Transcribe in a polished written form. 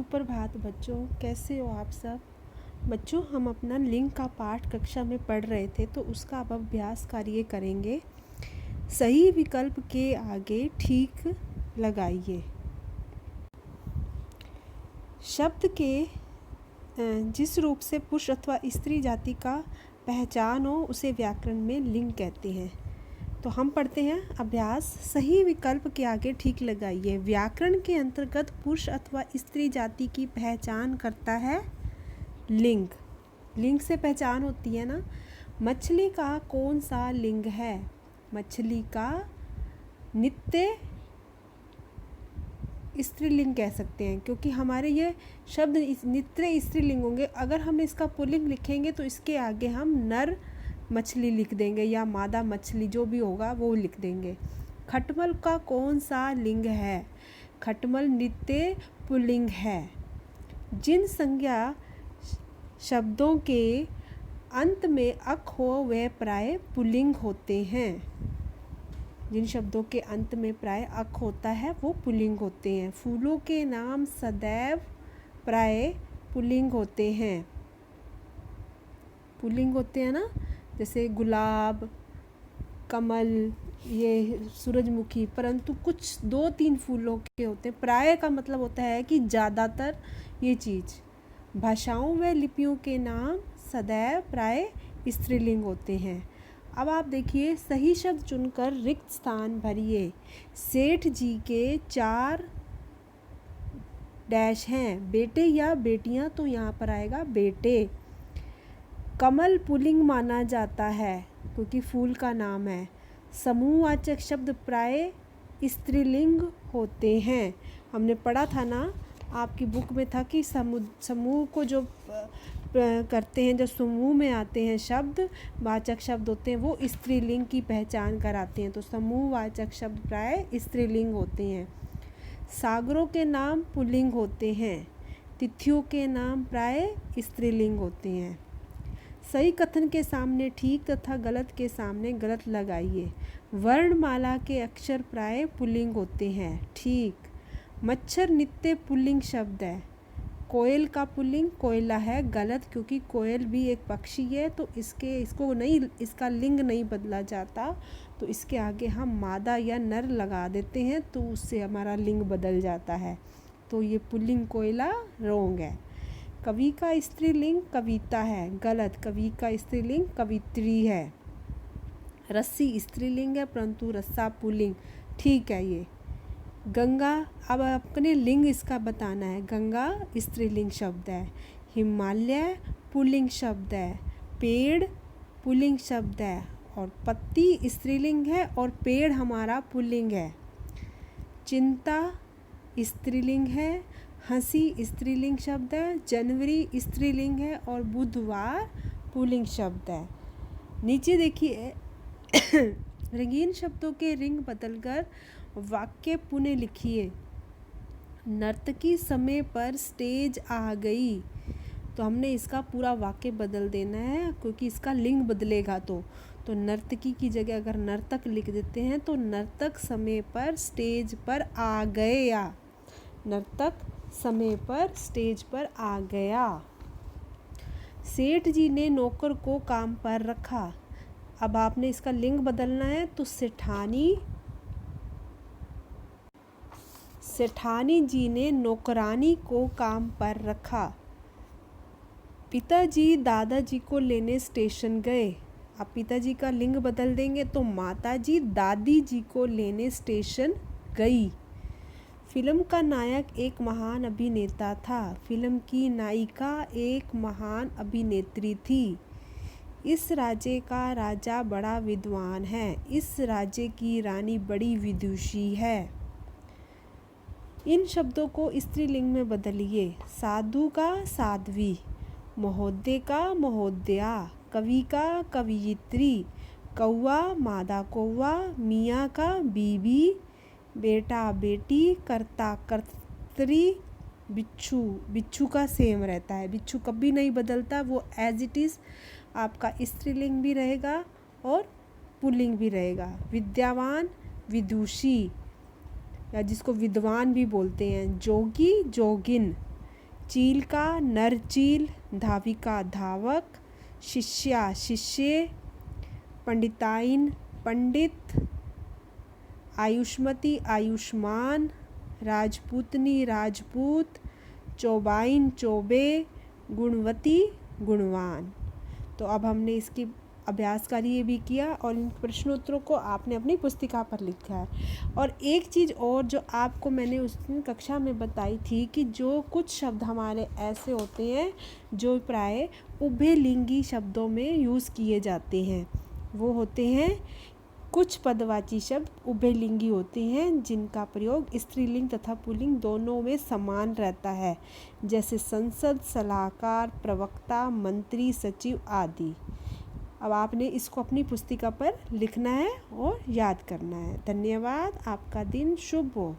सुप्रभात बच्चों, कैसे हो आप सब। बच्चों, हम अपना लिंग का पाठ कक्षा में पढ़ रहे थे, तो उसका अब अभ्यास कार्य करेंगे। सही विकल्प के आगे ठीक लगाइए। शब्द के जिस रूप से पुरुष अथवा स्त्री जाति का पहचान हो उसे व्याकरण में लिंग कहते हैं। तो हम पढ़ते हैं अभ्यास। सही विकल्प के आगे ठीक लगाइए। व्याकरण के अंतर्गत पुरुष अथवा स्त्री जाति की पहचान करता है लिंग। लिंग से पहचान होती है ना। मछली का कौन सा लिंग है? मछली का नित्य स्त्रीलिंग कह सकते हैं, क्योंकि हमारे ये शब्द नित्य स्त्रीलिंग होंगे। अगर हम इसका पुल्लिंग लिखेंगे तो इसके आगे हम नर मछली लिख देंगे या मादा मछली, जो भी होगा वो लिख देंगे। खटमल का कौन सा लिंग है? खटमल नित्य पुल्लिंग है। जिन संज्ञा शब्दों के अंत में अक हो वह प्राय पुल्लिंग होते हैं। जिन शब्दों के अंत में प्राय अक होता है वो पुल्लिंग होते हैं। फूलों के नाम सदैव प्राय पुल्लिंग होते हैं। पुल्लिंग होते हैं ना, जैसे गुलाब, कमल, ये सूरजमुखी। परंतु कुछ 2-3 फूलों के होते हैं। प्राय का मतलब होता है कि ज़्यादातर ये चीज़। भाषाओं व लिपियों के नाम सदैव प्राय स्त्रीलिंग होते हैं। अब आप देखिए, सही शब्द चुनकर रिक्त स्थान भरिए। सेठ जी के 4 डैश हैं, बेटे या बेटियां, तो यहाँ पर आएगा बेटे। कमल पुल्लिंग माना जाता है क्योंकि फूल का नाम है। समूहवाचक शब्द प्राय स्त्रीलिंग होते हैं। हमने पढ़ा था ना, आपकी बुक में था कि समूह को जो करते हैं, जो समूह में आते हैं शब्द, वाचक शब्द होते हैं, वो स्त्रीलिंग की पहचान कराते हैं। तो समूहवाचक शब्द प्राय स्त्रीलिंग होते हैं। सागरों के नाम पुल्लिंग होते हैं। तिथियों के नाम प्राय स्त्रीलिंग होते हैं। सही कथन के सामने ठीक तथा गलत के सामने गलत लगाइए। वर्णमाला के अक्षर प्राय पुल्लिंग होते हैं। ठीक। मच्छर नित्य पुल्लिंग शब्द है। कोयल का पुल्लिंग कोयला है। गलत, क्योंकि कोयल भी एक पक्षी है, तो इसका लिंग नहीं बदला जाता। तो इसके आगे हम मादा या नर लगा देते हैं, तो उससे हमारा लिंग बदल जाता है। तो ये पुल्लिंग कोयला रोंग है। कवि का स्त्रीलिंग कविता है। गलत, कवि का स्त्रीलिंग कवित्री है। रस्सी स्त्रीलिंग है, परंतु रस्सा पुल्लिंग। ठीक है ये। गंगा, अब अपने लिंग इसका बताना है। गंगा स्त्रीलिंग शब्द है। हिमालय पुल्लिंग शब्द है। पेड़ पुल्लिंग शब्द है। और पत्ती स्त्रीलिंग है और पेड़ हमारा पुल्लिंग है। चिंता स्त्रीलिंग है। हंसी स्त्रीलिंग शब्द है। जनवरी स्त्रीलिंग है और बुधवार पुल्लिंग शब्द है। नीचे देखिए रंगीन शब्दों के रिंग बदलकर वाक्य पुनः लिखिए। नर्तकी समय पर स्टेज आ गई। तो हमने इसका पूरा वाक्य बदल देना है, क्योंकि इसका लिंग बदलेगा। तो नर्तकी की जगह अगर नर्तक लिख देते हैं तो नर्तक समय पर स्टेज पर आ गया। नर्तक समय पर स्टेज पर आ गया। सेठ जी ने नौकर को काम पर रखा। अब आपने इसका लिंग बदलना है, तो सेठानी जी ने नौकरानी को काम पर रखा। पिताजी दादाजी को लेने स्टेशन गए। अब पिताजी का लिंग बदल देंगे, तो माताजी दादी जी को लेने स्टेशन गई। फिल्म का नायक एक महान अभिनेता था। फिल्म की नायिका एक महान अभिनेत्री थी। इस राज्य का राजा बड़ा विद्वान है। इस राज्य की रानी बड़ी विदुषी है। इन शब्दों को स्त्रीलिंग में बदलिए। साधु का साध्वी, महोदय का महोदया, कवि का कवयित्री, कौआ मादा कौआ, मियाँ का बीबी, बेटा बेटी, कर्ता कर्त्री, बिच्छू का सेम रहता है। बिच्छू कभी नहीं बदलता, वो एज इट इज़ आपका स्त्रीलिंग भी रहेगा और पुल्लिंग भी रहेगा। विद्यावान विदुषी, या जिसको विद्वान भी बोलते हैं। जोगी जोगिन, चील का नर चील, धाविका धावक, शिष्या शिष्य, पंडिताइन पंडित, आयुष्मती आयुष्मान, राजपूतनी राजपूत, चौबाइन चौबे, गुणवती गुणवान। तो अब हमने इसकी अभ्यास कार्य भी किया और इन प्रश्नोत्तरों को आपने अपनी पुस्तिका पर लिखा है। और एक चीज़ और जो आपको मैंने उस दिन कक्षा में बताई थी कि जो कुछ शब्द हमारे ऐसे होते हैं जो प्राय उभयलिंगी शब्दों में यूज़ किए जाते हैं, वो होते हैं कुछ पदवाची शब्द उभयलिंगी होते हैं जिनका प्रयोग स्त्रीलिंग तथा पुल्लिंग दोनों में समान रहता है, जैसे संसद, सलाहकार, प्रवक्ता, मंत्री, सचिव आदि। अब आपने इसको अपनी पुस्तिका पर लिखना है और याद करना है। धन्यवाद। आपका दिन शुभ हो।